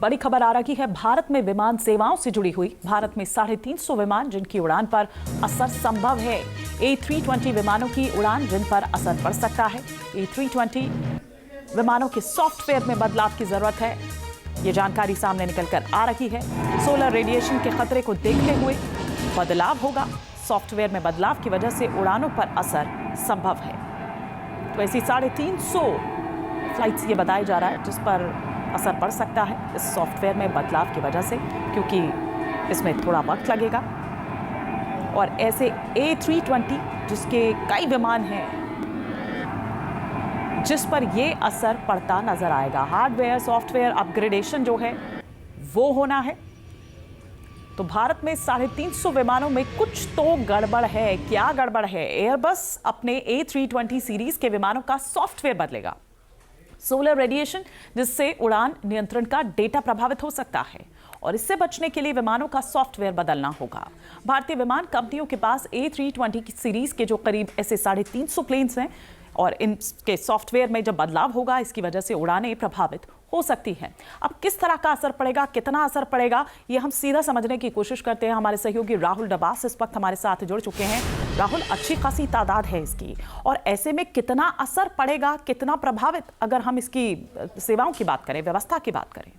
बड़ी खबर आ रही है भारत में विमान सेवाओं से जुड़ी हुई। भारत में 350 विमान जिनकी उड़ान पर असर संभव है। A320 विमानों की उड़ान जिन पर असर पड़ सकता है। A320 विमानों के सॉफ्टवेयर में बदलाव की जरूरत है। ये जानकारी सामने निकलकर आ रही है। सोलर रेडिएशन के खतरे को देखते हुए बदलाव होगा। सॉफ्टवेयर में बदलाव की वजह से उड़ानों पर असर संभव है। तो ऐसी 350 फ्लाइट्स ये बताया जा रहा है जिस पर असर पड़ सकता है इस सॉफ्टवेयर में बदलाव की वजह से, क्योंकि इसमें थोड़ा वक्त लगेगा। और ऐसे A320 जिसके कई विमान हैं जिस पर ये असर पड़ता नजर आएगा। हार्डवेयर सॉफ्टवेयर अपग्रेडेशन जो है वो होना है। तो भारत में 350 विमानों में कुछ तो गड़बड़ है। क्या गड़बड़ है? एयरबस अपने A320 सीरीज के विमानों का सॉफ्टवेयर बदलेगा। सोलर रेडिएशन जिससे उड़ान नियंत्रण का डेटा प्रभावित हो सकता है और इससे बचने के लिए विमानों का सॉफ्टवेयर बदलना होगा। भारतीय विमान कंपनियों के पास A320 की सीरीज के जो करीब ऐसे 350 प्लेन्स हैं और इनके सॉफ्टवेयर में जब बदलाव होगा इसकी वजह से उड़ानें प्रभावित हो सकती हैं। अब किस तरह का असर पड़ेगा, कितना असर पड़ेगा, ये हम सीधा समझने की कोशिश करते हैं। हमारे सहयोगी राहुल डबास इस वक्त हमारे साथ जुड़ चुके हैं। राहुल, अच्छी खासी तादाद है इसकी, और ऐसे में कितना असर पड़ेगा, कितना प्रभावित, अगर हम इसकी सेवाओं की बात करें, व्यवस्था की बात करें?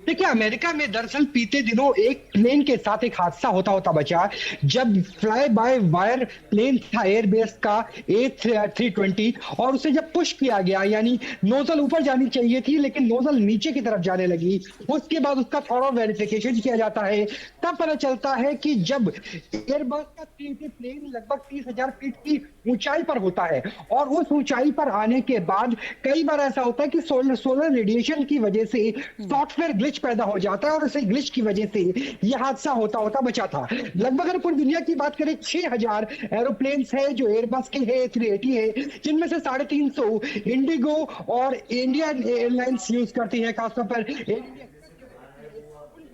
देखिए, अमेरिका में दरअसल बीते दिनों एक प्लेन के साथ एक हादसा होता बचा जब फ्लाई बाय वायर प्लेन था एयरबेस का A320, और उसे जब पुश किया गया, यानी नोजल ऊपर जानी चाहिए थी लेकिन नोजल नीचे की तरफ जाने लगी। उसके बाद उसका थोड़ा वेरिफिकेशन किया जाता है, तब पता चलता है कि जब एयरबस का प्लेन लगभग 30,000 फीट की ऊंचाई पर होता है और उस ऊंचाई पर आने के बाद कई बार ऐसा होता है कि सोलर रेडिएशन की वजह से सॉफ्टवेयर ग्लिच पैदा हो जाता है और इसी ग्लिच की वजह से यह हादसा होता बचा था। लगभग अगर पूरी दुनिया की बात करें 6,000 एरोप्लेन्स है जो एयरबस के है, A380 है, जिनमें से 350 इंडिगो और इंडियन एयरलाइंस यूज करती है। खासतौर पर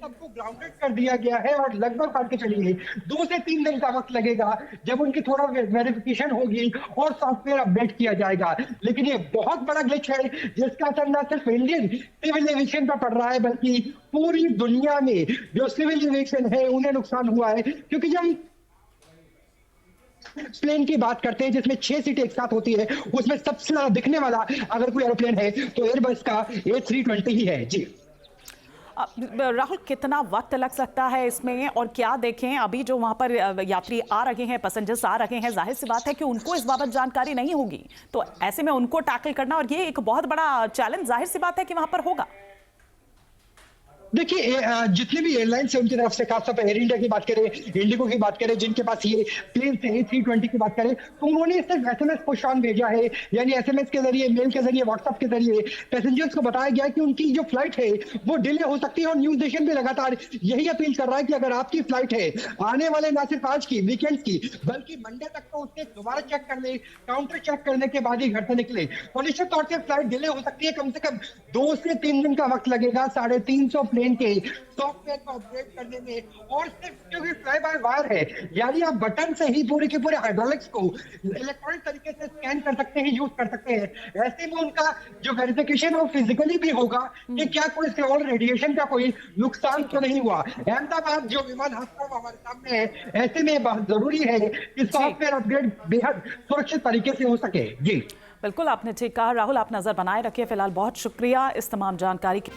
सबको ग्राउंडेड कर दिया गया है और लगभग मान के चलिए 2 से 3 दिन का वक्त लगेगा जब उनकी थोड़ा वेरिफिकेशन होगी और सॉफ्टवेयर अपडेट किया जाएगा। लेकिन ये बहुत बड़ा ग्लिच है जिसका असर न सिर्फ इंडियन सिविल एविएशन पर पड़ रहा है बल्कि पूरी दुनिया में जो सिविल एविएशन है उन्हें नुकसान हुआ है। क्योंकि जब प्लेन की बात करते हैं जिसमें 6 सीटें एक साथ होती है, उसमें सबसे ज्यादा दिखने वाला अगर कोई एरोप्लेन है तो एयरबस का A320 ही है। जी राहुल, कितना वक्त लग सकता है इसमें, और क्या देखें अभी जो वहां पर यात्री आ रहे हैं, पैसेंजर्स आ रहे हैं, जाहिर सी बात है कि उनको इस बाबत जानकारी नहीं होगी, तो ऐसे में उनको टैकल करना और ये एक बहुत बड़ा चैलेंज जाहिर सी बात है कि वहां पर होगा। देखिए, जितने भी एयरलाइंस है उनकी तरफ से, खासतौर पर एयर इंडिया की बात करें, इंडिगो की बात करें, जिनके पास ये प्लेन से A320 की बात करें, तो उन्होंने सिर्फ SMS पुश ऑन भेजा है, यानी SMS के जरिए, मेल के जरिए, व्हाट्सएप के जरिए पैसेंजर्स को बताया गया कि उनकी जो फ्लाइट है वो डिले हो सकती है। और न्यूज नेशन भी लगातार यही अपील कर रहा है कि अगर आपकी फ्लाइट है आने वाले ना सिर्फ आज की वीकेंड की बल्कि मंडे तक, तो उसे दोबारा चेक कर ले, काउंटर चेक करने के बाद ही घर से निकले। और निश्चित तौर से फ्लाइट डिले हो सकती है, कम से कम 2 से 3 दिन का वक्त लगेगा 350 प्लेन के सॉफ्टवेयर को अपडेट करने में। और सिर्फ क्योंकि फ्लाई बाय वायर है, यानी आप बटन से ही पूरे के पूरे हाइड्रोलिक्स को इलेक्ट्रॉनिक तरीके से स्कैन कर सकते हैं, यूज कर सकते हैं। ऐसे में उनका जो वेरिफिकेशन वो फिजिकली भी होगा कि क्या कोई सोलर रेडिएशन का कोई नुकसान तो नहीं हुआ। अहमदाबाद जो विमान हादसा हमारे सामने है, ऐसे में बहुत जरूरी है कि सॉफ्टवेयर अपडेट बेहद सुरक्षित तरीके से हो सके। जी बिल्कुल, आपने ठीक कहा राहुल। आप नजर बनाए रखिए। फिलहाल बहुत शुक्रिया इस तमाम जानकारी के